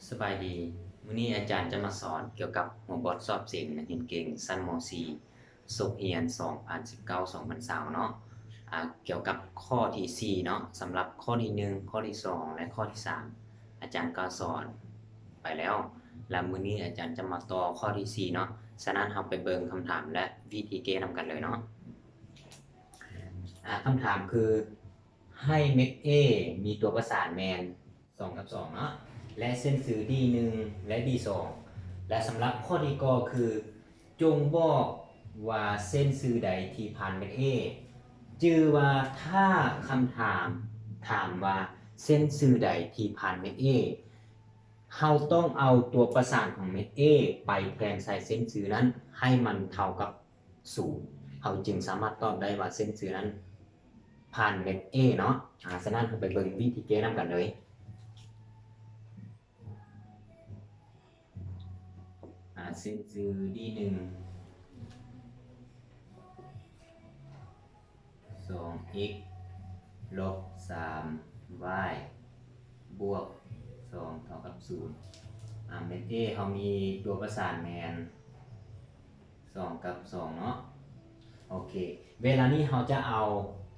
สบายดีมื้อนี้อาจารย์จะมาสอนเกี่ยวกับหัวบอทสอบเสียงนักเรียนเก่งชั้นม .4 ศุกร์เรียน2019-2020เนาะเกี่ยวกับข้อที่ 4 เนาะสำหรับข้อที่ 1 ข้อที่ 2 และข้อที่ 3 อาจารย์ก็สอนไปแล้วและมื้อนี้อาจารย์จะมาต่อข้อที่ 4 เนาะฉะนั้นเราไปเบิ่งคำถามและวิธีแก้นำกันเลยเนาะคำถามคือให้เม็ด A มีตัวประสานแมน2กับ2เนาะและเส้นสื่อ D1 และ D2 และสำหรับข้อที่ก็คือจงบอกว่าเส้นสื่อใดที่ผ่านเม็ด A จือว่าถ้าคำถามถามว่าเส้นสื่อใดที่ผ่านเม็ด A เราต้องเอาตัวประสานของเม็ด A ไปแทนใส่เส้นสื่อนั้นให้มันเท่ากับ0เราจึงสามารถตอบได้ว่าเส้นสื่อนั้นผ่านเม็ด A เนาะฉะนั้นเราไปเบิ่งวิธีแก้นำกันเลยเส้นสื่อ D1 2x ลบ 3y บวก2เท่ากับ0เม็ด A เขามีตัวประสานแมน2กับ2เนาะโอเคเวลานี้เราจะเอา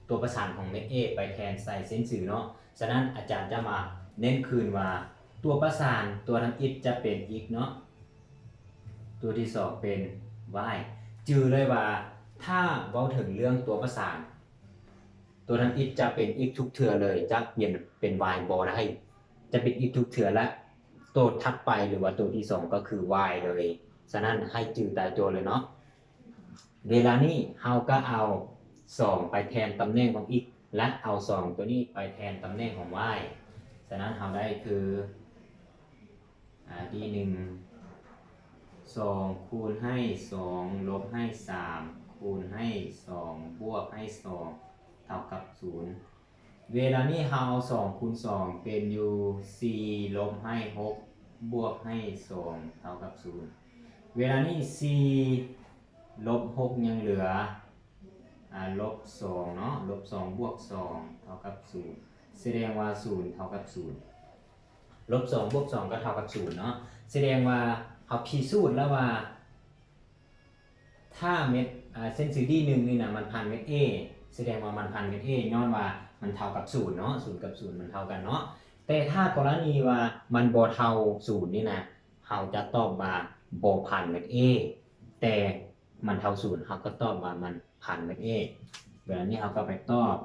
ตัวประสานของเม็ด A ไปแทนใส่เส้นสื่อเนาะฉะนั้นอาจารย์จะมาเน้นคืนว่าตัวประสานตัวทำอิฐจะเป็น x เนาะตัวที่2เป็น y จือเลยว่าถ้าเว้าถึงเรื่องตัวประสานตัวทำอิฐจะเป็น x ทุกเทื่อเลยจะเปลี่ยนเป็น y บ่ได้จะเป็น x ทุกเทื่อและตัวถัดไปหรือว่าตัวที่2ก็คือ y เลยฉะนั้นให้จือตายตัวเลยเนาะเวลานี้เราก็เอา2ไปแทนตำแหน่งของ x และเอา2ตัวนี้ไปแทนตำแหน่งของ y ฉะนั้นเราได้คือd1 2คูณให้2ลบให้3คูณให้2บวกให้2เท่ากับ0เวลานี้เรา2คูณ2เป็นอยู่4ลบให้6บวกให้2เท่ากับ0เวลานี้4ลบ6ยังเหลือลบ2เนาะลบ2บวก2เท่ากับ0แสดงว่า0เท่ากับ0ลบ2บวก2ก็เท่ากับ0เนาะแสดงว่าเขาพิสูจน์แล้วว่าถ้าเม็ดเส้นสื่อ D1 นี่นะมันผ่านเม็ด A แสดงว่ามันผ่านเม็ด A ย้อนว่ามันเท่ากับ0เนาะ0กับ0มันเท่ากันเนาะแต่ถ้ากรณีว่ามันบ่เท่า0นี่นะเราจะตอบว่าบ่ผ่านเม็ด A แต่มันเท่า0เราก็ตอบว่ามันผ่านเม็ด A แบบนี้เราก็ไปตอบ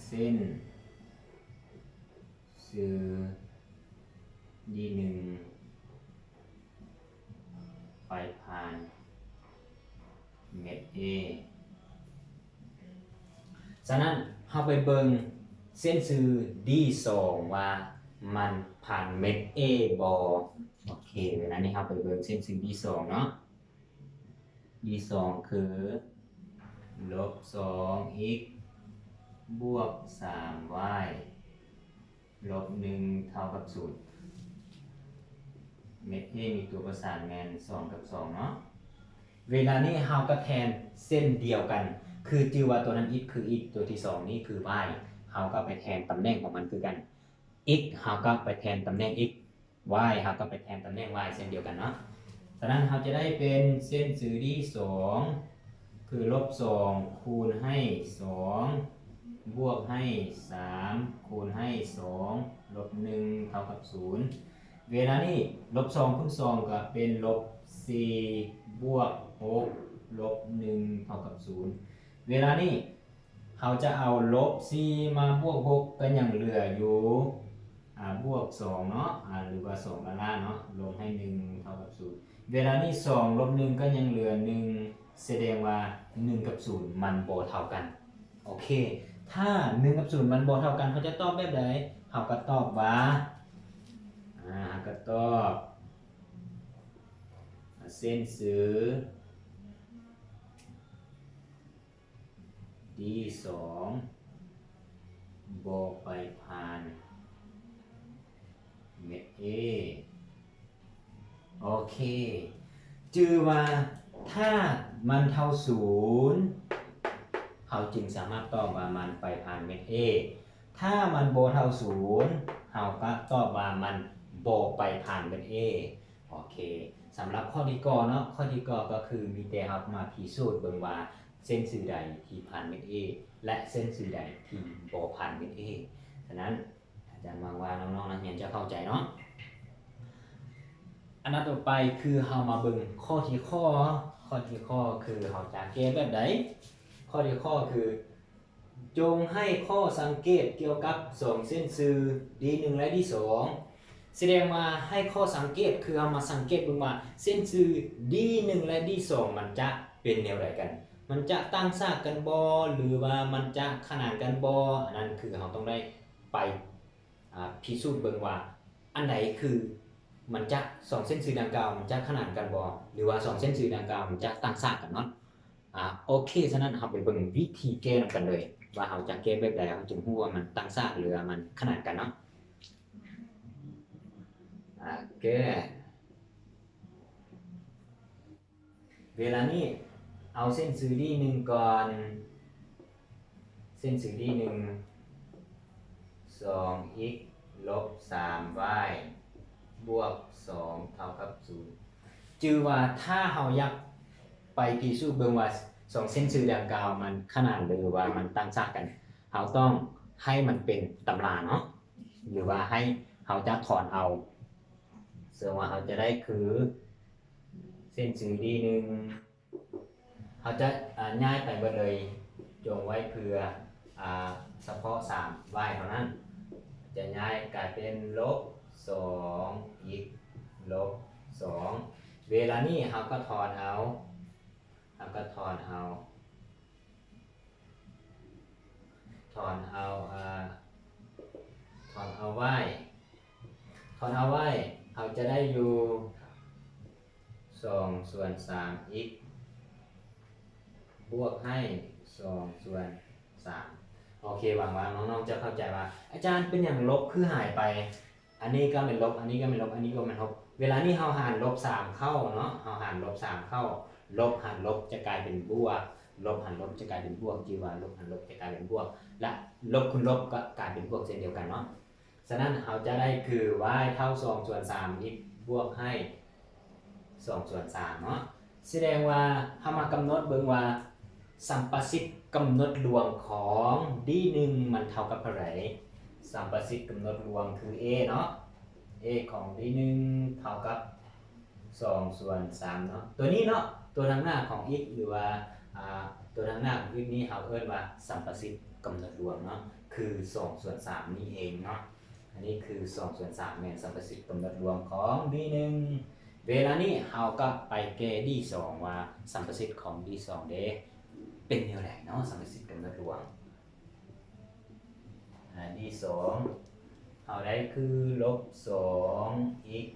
เส้นสื่อ D1 ไปผ่านเม็ด A ฉะนั้นเราไปเบิ่งเส้นสื่อ D2 ว่ามันผ่านเม็ด A บ่โอเคเวลานี้เราไปเบิ่งเส้นสื่อ D2 เนาะ D2 คือลบ 2x บวก 3y ลบ1เท่ากับ0เม็ด A มีตัวประสานแมน2กับ2เนาะเวลานี้เราก็แทนเส้นเดียวกันคือจือว่าตัวนั้น x คือ x ตัวที่2นี่คือ y เราก็ไปแทนตำแหน่งของมันคือกัน x เราก็ไปแทนตำแหน่ง x y เราก็ไปแทนตำแหน่ง y เส้นเดียวกันเนาะฉะนั้นเราจะได้เป็นเส้นสื่อที่2คือลบ2คูณให้2บวกให้3คูณให้2ลบ1เท่ากับ0เวลานี้ลบ2คูณ2ก็เป็นลบ4บวก6ลบ1เท่ากับ0เวลานี้เราจะเอาลบ4มาบวก6ก็ยังเหลืออยู่บวก2เนาะหรือว่า2ล่างเนาะลบให้1เท่ากับ0เวลานี้2ลบ1ก็ยังเหลือ1แสดงว่า1กับ0มันบ่เท่ากันโอเคถ้า1กับ0มันบ่เท่ากันเขาจะตอบแบบใดเขาก็ตอบว่าก็ตอบเส้นสื่อ D2 บ่ไปผ่านเม็ด A โอเคจือว่าถ้ามันเท่า0เขาจึงสามารถตอบว่ามันไปผ่านเม็ด A ถ้ามันบ่เท่าศูนย์เฮาก็ตอบว่ามันบ่ไปผ่านเป็น A โอเคสำหรับข้อที่ก่อเนาะข้อที่ก่อก็คือมีแต่เฮามาพิสูจน์เบิ่งว่าเส้นสื่อใดที่ผ่านเป็น A และเส้นสื่อใดที่บ่ผ่านเป็น A ฉะนั้นอาจารย์หวังว่าน้องๆนักเรียนจะเข้าใจเนาะอันนั้นต่อไปคือเฮามาเบิ่งข้อที่ข้อคือเฮาจะแก้แบบใดข้อที่ข้อคือจงให้ข้อสังเกตเกี่ยวกับ2เส้นสื่อ D1 และ D2 แสดงว่าให้ข้อสังเกตคือเอามาสังเกตเบิ่งว่าเส้นสื่อ D1 และ D2 มันจะเป็นแนวใดกันมันจะตั้งฉากกันบ่หรือว่ามันจะขนานกันบ่อันนั้นคือเราต้องได้ไปพิสูจน์เบิ่งว่าอันไหนคือมันจะ2เส้นสื่อดังกล่าวมันจะขนานกันบ่หรือว่า2เส้นสื่อดังกล่าวมันจะตั้งฉากกันเนาะโอเคฉะนั้นเราไปเบิ่งวิธีแก้นำกันเลยว่าเราจะแก้แบบใดเราจึงรู้ว่ามันตั้งฉากหรือมันขนานกันเนาะแก้เวลานี้เอาเส้นสื่อ D1 ก่อนเส้นสื่อ D1 2x ลบ 3y บวก2เท่ากับ0จือว่าถ้าเราอยากไปพิสูจน์เบิ่งว่า2เส้นสื่อดังกล่าวมันขนานหรือว่ามันตั้งฉากกันเราต้องให้มันเป็นตำราเนาะหรือว่าให้เราจะถอนเอาซึ่งว่าเราจะได้คือเส้นสื่อ D1 เราจะย้ายไปเบิดเลยจงไว้เพื่อเฉพาะ3 y เท่านั้นจะย้ายกลายเป็นลบ2 x ลบ2เวลานี้เราก็ถอนเอาy ถอนเอา y เราจะได้อยู่2ส่วน3 x บวกให้2ส่วน3โอเคหวังว่าน้องๆจะเข้าใจว่าอาจารย์เป็นอย่างลบคือหายไปอันนี้ก็เป็นลบอันนี้ก็เป็นลบอันนี้ก็เป็นลบเวลานี้เราหารลบ3เข้าเนาะเราหารลบ3เข้าลบหารลบจะกลายเป็นบวกลบหารลบจะกลายเป็นบวกจีว่าลบหารลบจะกลายเป็นบวกและลบคูณลบก็กลายเป็นบวกเช่นเดียวกันเนาะฉะนั้นเราจะได้คือ y เท่า2ส่วน3 x บวกให้2ส่วน3เนาะแสดงว่าเรามากำหนดเบิ่งว่าสัมประสิทธิ์กำหนดรวมของ D1 มันเท่ากับเท่าไหร่สัมประสิทธิ์กำหนดรวมคือ A เนาะ A ของ D1 เท่ากับ2ส่วน3เนาะตัวนี้เนาะตัวทางหน้าของ x หรือว่าตัวทางหน้าของ x นี้เราเอิ้นว่าสัมประสิทธิ์กำหนดรวมเนาะคือ2ส่วน3นี่เองเนาะอันนี้คือ2ส่วน3แม่นสัมประสิทธิ์กำหนดรวมของ D1 เวลานี้เราก็ไปแก้ D2 ว่าสัมประสิทธิ์ของ D2 เด้เป็นแนวไหนเนาะสัมประสิทธิ์กำหนดรวมD2 เอาได้คือลบ 2x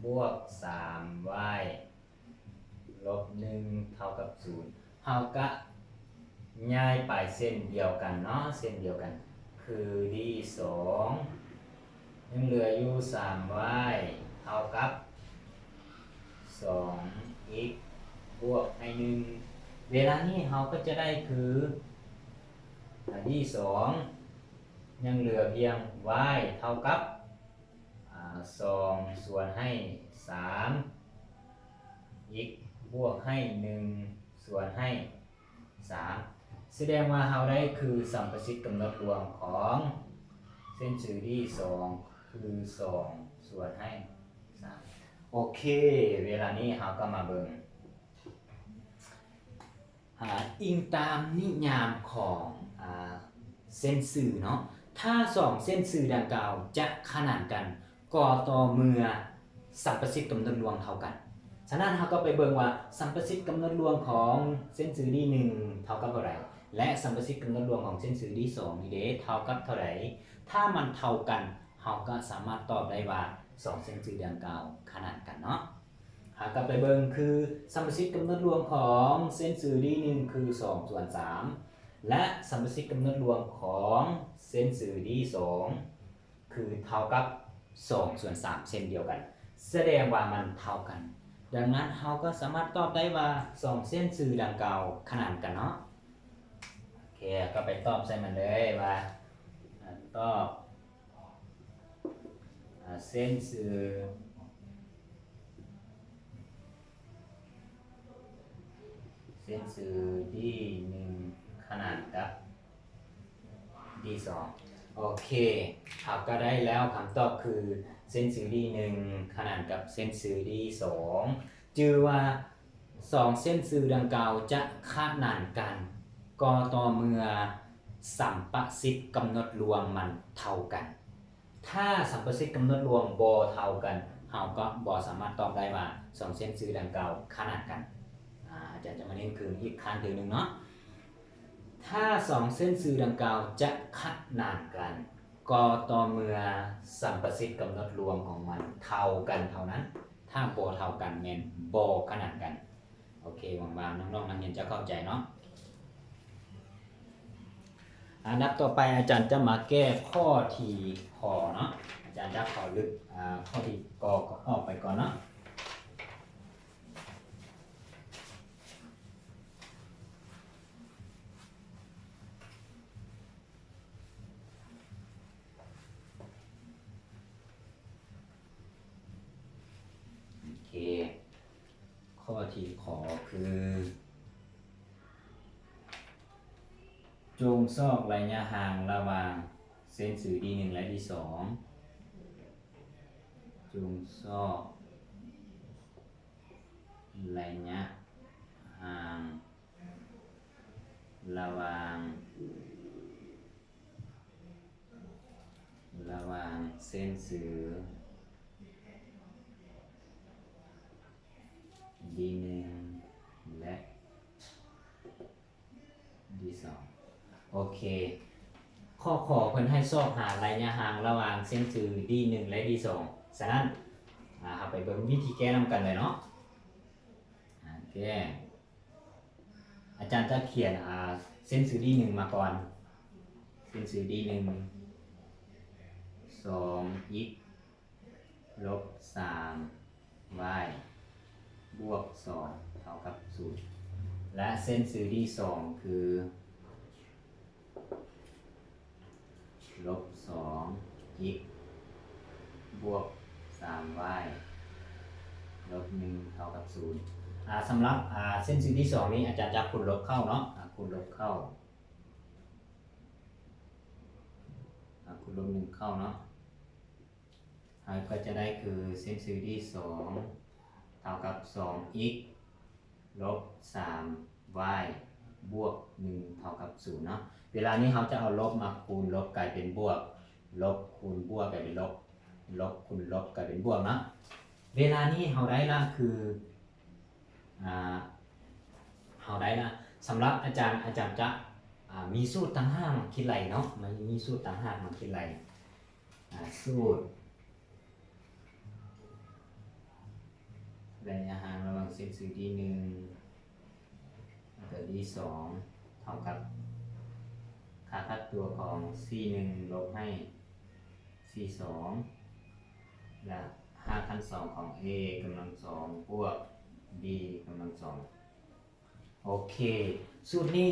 บวก 3y ลบ 1 เท่ากับ0เราก็ย้ายไปเส้นเดียวกันเนาะเส้นเดียวกันคือ D2 ยังเหลืออยู่ 3y เท่ากับ 2x บวกให้1เวลานี้เราก็จะได้คือ D2 ยังเหลือเพียง y เท่ากับ2ส่วนให้3 x บวกให้1ส่วนให้3แสดงว่าเราได้คือสัมประสิทธิ์กำหนดรวมของเส้นสื่อที่2คือ2ส่วนให้3โอเคเวลานี้เราก็มาเบิ่งอิงตามนิยามของเส้นสื่อเนาะถ้า2เส้นสื่อดังกล่าวจะขนานกันก็ต่อเมื่อสัมประสิทธิ์กำหนดรวมเท่ากันฉะนั้นเราก็ไปเบิ่งว่าสัมประสิทธิ์กำหนดรวมของเส้นสื่อ D1 เท่ากับเท่าไหร่และสัมประสิทธิ์กำหนดรวมของเส้นสื่อ D2 นี่เด้เท่ากับเท่าไหร่ถ้ามันเท่ากันเราก็สามารถตอบได้ว่า2เส้นสื่อดังกล่าวขนานกันเนาะเราก็ไปเบิ่งคือสัมประสิทธิ์กำหนดรวมของเส้นสื่อ D1 คือ2ส่วน3และสัมประสิทธิ์กำหนดรวมของเส้นสื่อ D2 คือเท่ากับ2ส่วน3เส้นเดียวกันแสดงว่ามันเท่ากันดังนั้นเราก็สามารถตอบได้ว่า2เส้นสื่อดังกล่าวขนานกันเนาะโอเคก็ไปตอบใส่มันเลยว่า ำตอบเส้นสื่อที่1ขนานกับที่2โอเคเราก็ได้แล้วคำตอบคือเส้นสื่อที่1ขนานกับเส้นสื่อที่2จือว่า2เส้นสื่อดังกล่าวจะขนานกันก็ต่อเมื่อสัมประสิทธิ์กำหนดรวมมันเท่ากันถ้าสัมประสิทธิ์กำหนดรวมบ่เท่ากันเราก็บ่สามารถตอบได้ว่า2เส้นสื่อดังกล่าวขนานกันอาจารย์จะมาเน้นคืนอีกครั้งหนึ่งเนาะถ้า2เส้นสื่อดังกล่าวจะขนานกันก็ต่อเมื่อสัมประสิทธิ์กำหนดรวมของมันเท่ากันเท่านั้นถ้าบ่เท่ากันแม่นบ่ขนานกันโอเคหวังว่าน้องๆนักเรียนจะเข้าใจเนาะอันดับต่อไปอาจารย์จะมาแก้ข้อที่ขอเนาะอาจารย์จะขอลึกข้อที่กอออกไปก่อนเนาะโอเคข้อที่ขอคือจงซอกระยะห่างระหว่างเส้นสื่อที่1และที่2จงซอกระยะห่างระหว่างเส้นสื่อที่1และที่2โอเคข้อขอเพิ่นให้ซอกหาระยะห่างระหว่างเส้นสื่อที่1และที่2ฉะนั้นเราไปเบิ่งวิธีแก้นำกันเลยเนาะแก้อาจารย์จะเขียนเส้นสื่อที่1มาก่อนเส้นสื่อที่1 2x ลบ 3y บวก2เท่ากับ0และเส้นสื่อที่2คือลบ 2x บวก 3y ลบ 1เท่ากับ0สำหรับเส้นสื่อที่2นี้อาจารย์จะคูณลบเข้าเนาะคูณลบเข้าคูณลบ1เข้าเนาะก็จะได้คือเส้นสื่อที่2เท่ากับ 2x ลบ 3y บวก1เท่ากับ0เนาะเวลานี้เขาจะเอาลบมาคูณลบกลายเป็นบวกลบคูณบวกกลายเป็นลบลบคูณลบกลายเป็นบวกนะเวลานี้เขาได้ละคือเขาได้ละสำหรับอาจารย์จะมีสูตรต่างหากมาคิดไรเนาะมันมีสูตรต่างหากมาคิดไรสูตรระยะห่างระหว่างเส้นสื่อที่1กับที่2เท่ากับค่าคัดตัวของ c1 ลบให้ c2 และ5ขั้น2ของ a กำลัง2บวก b กำลัง2โอเคสูตรนี้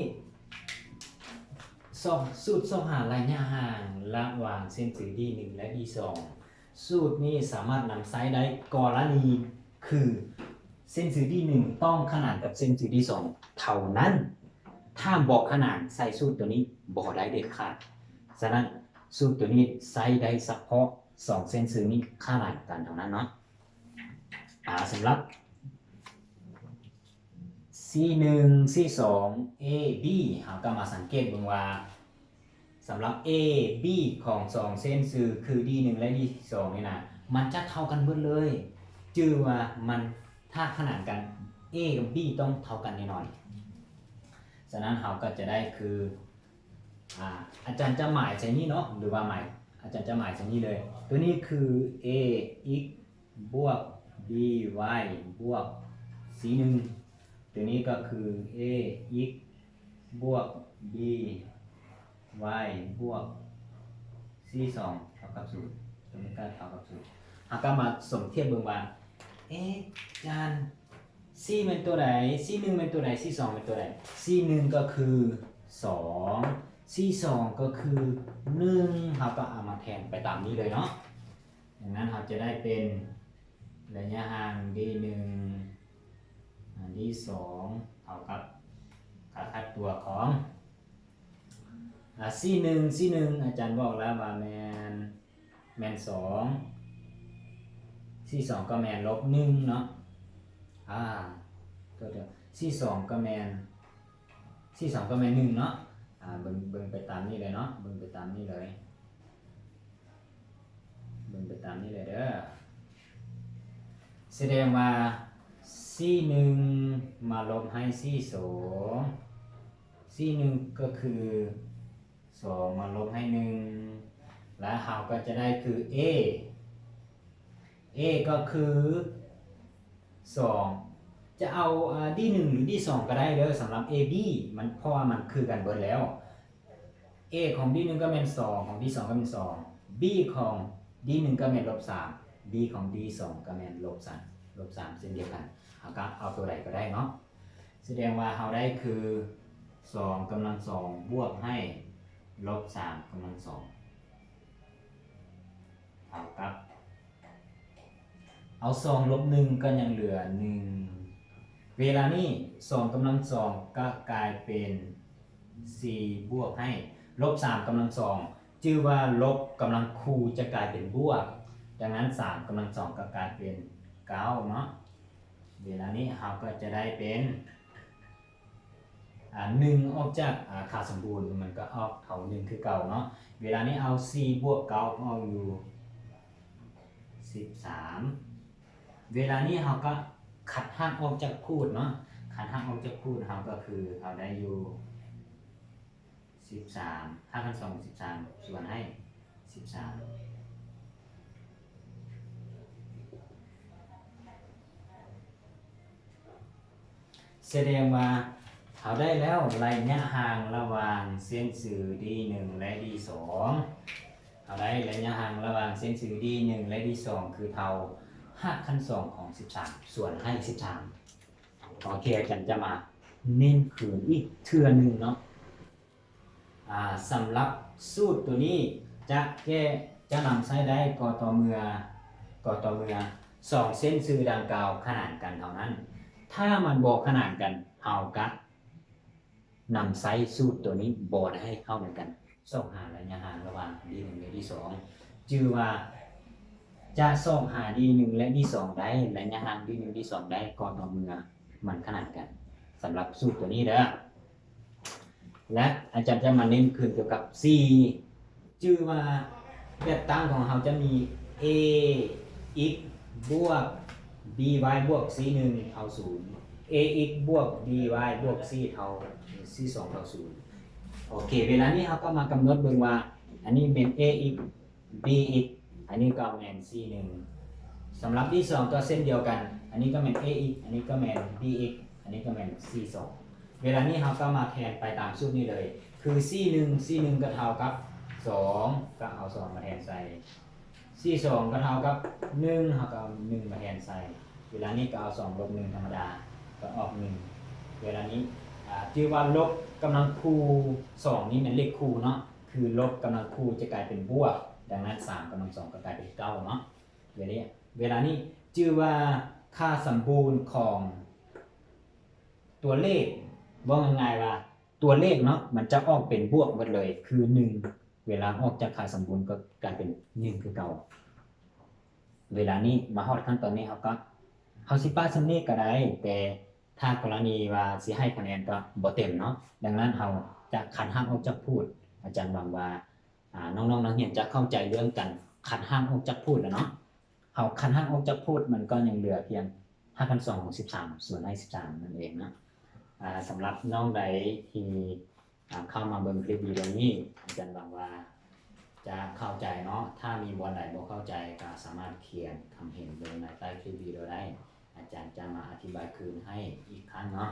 สูตรหาระยะห่างระหว่างเส้นสื่อที่1และที่2สูตรนี้สามารถนำใช้ได้กรณีคือเส้นสื่อที่1ต้องขนานกับเส้นสื่อที่2เท่านั้นถ้าบอกขนานใส่สูตรตัวนี้บ่ได้เด็ดขาดฉะนั้นสูตรตัวนี้ใช้ได้เฉพาะ2เส้นสื่อนี้ขนานกันเท่านั้นเนาะสำหรับ C1 C2 A B เราก็มาสังเกตดูว่าสำหรับ A B ของ2เส้นสื่อคือ D1 และ D2 นี่นะมันจะเท่ากันหมดเลยจื่อว่ามันถ้าขนานกัน A กับ B ต้องเท่ากันแน่นอนฉะนั้นเราก็จะได้คืออาจารย์จะหมายใส่นี่เนาะหรือว่าหมายอาจารย์จะหมายใส่นี่เลยตัวนี้คือ a x บวก b y บวก c1 ตัวนี้ก็คือ a x บวก b y บวก c2 เท่ากับ0ตัวนี้ก็เท่ากับ0เราก็มาสมเทียบเบิ่งว่าอาจารย์ c เป็นตัวไหน c1 เป็นตัวไหน c2 เป็นตัวไหน c1 ก็คือ2 42ก็คือ1เราก็เอามาแทนไปตามนี้เลยเนาะดังนั้นเราจะได้เป็นระยะห่าง d1 d2 เท่ากับค่าคัดตัวของC1 อาจารย์บอกแล้วว่าแมน2 C2 ก็แมน-1เนาะตัวเดียว C2 ก็แมน1เนาะเบิ่งไปตามนี้เลยเนาะเบิ่งไปตามนี้เลยเด้อแสดงว่า C1 มาลบให้ C2 C1 ก็คือ2มาลบให้1และเราก็จะได้คือ A ก็คือ2จะเอา D1 หรือ D2 ก็ได้เด้อสำหรับ AB มันเพราะว่ามันคือกันเบิดแล้ว A ของ D1 ก็เป็น2ของ D2 ก็เป็น2 B ของ D1 ก็เป็น-3 B ของ D2 ก็เป็น-3เช่นเดียวกันเอาตัวใดก็ได้เนาะแสดงว่าเราได้คือ2กำลัง2บวกให้-3กำลัง2เท่ากับเอา2ลบ1ก็ยังเหลือ1เวลานี้2กำลัง2ก็กลายเป็น4บวกให้-3กำลัง2ชื่อว่าลบกำลังคูจะกลายเป็นบวกดังนั้น3กำลัง2ก็กลายเป็น9เนาะเวลานี้เราก็จะได้เป็น1ออกจากค่าสมบูรณ์มันก็ออกเท่า1คือเก่าเนาะเวลานี้เอา4บวก9ออกอยู่13เวลานี้เราก็ขัดห่างออกจากคูณเนาะขัดห่างออกจากคูณเราก็คือเราได้อยู่13 5 2 13ส่วนให้13แสดงว่าเขาได้แล้วระยะห่างระหว่างเส้นสื่อ D1 และ D2 เขาได้ระยะห่างระหว่างเส้นสื่อ D1 และ D2 คือเท่า5ขั้น2ของ13ส่วนให้13โอเคอาจารย์จะมาเน้นคืนอีกเทื่อนึงเนาะสำหรับสูตรตัวนี้จะนำใช้ได้ก็ต่อเมื่อ2เส้นสื่อดังกล่าวขนานกันเท่านั้นถ้ามันบอกขนานกันเอากะนำไซส์สูตรตัวนี้บอดให้เข้าเหมือนกันส่องหาระยะห่างระหว่าง D1 และ D2 จื่อว่าจะส่องหา D1 และ D2 ได้ระยะห่าง D1 D2 ได้ก่อนเอาเมื่อมันขนานกันสำหรับสูตรตัวนี้เด้อและอาจารย์จะมาเน้นคืนเกี่ยวกับ C จื่อว่าแบบตั้งของเราจะมี A x บวก by บวก c1 เท่า0 ax บวก dy บวก c เท่า c2 เท่า0โอเคเวลานี้เราก็มากำหนดเบิ่งว่าอันนี้เป็น ax bx อันนี้ก็แมน c1 สำหรับที่2ก็เส้นเดียวกันอันนี้ก็แมน ax อันนี้ก็แมน bx อันนี้ก็แมน c2 เวลานี้เราก็มาแทนไปตามสูตรนี้เลยคือ c1 ก็เท่ากับ2ก็เอา2มาแทนใส่C2 ก็เท่ากับ1เราก็เอา1มาแทนใส่เวลานี้ก็เอา2ลบ1ธรรมดาก็ออก1เวลานี้ชื่อว่าลบกำลังคู2นี่เป็นเลขคูเนาะคือลบกำลังคูจะกลายเป็นบวกดังนั้น3กำลัง2ก็กลายเป็น9เนาะเวลานี้ชื่อว่าค่าสมบูรณ์ของตัวเลขว่าง่ายๆว่าตัวเลขเนาะมันจะออกเป็นบวกหมดเลยคือ1เวลาออกจากค่าสมบูรณ์ก็กลายเป็น1คือเก่าเวลานี้มาฮอดขั้นตอนนี้เขาสิป้าสำเนียกก็ได้แต่ถ้ากรณีว่าสิให้คะแนนก็บ่เต็มเนาะดังนั้นเราจะขันห้ามออกจากพูดอาจารย์หวังว่าน้องๆนักเรียนจะเข้าใจเรื่องกันขันห้ามออกจากพูดแล้วเนาะเขาขันห้ามออกจากพูดมันก็ยังเหลือเพียง5,200ของ13ส่วนให้13นั่นเองนะสำหรับน้องใดที่เข้ามาเบิ่งคลิปวิดีโอนี้อาจารย์หวังว่าจะเข้าใจเนาะถ้ามีบนไหนบ่เข้าใจก็สามารถเขียนคำเห็นลงในใต้คลิปวิดีโอได้อาจารย์จะมาอธิบายคืนให้อีกครั้งเนาะ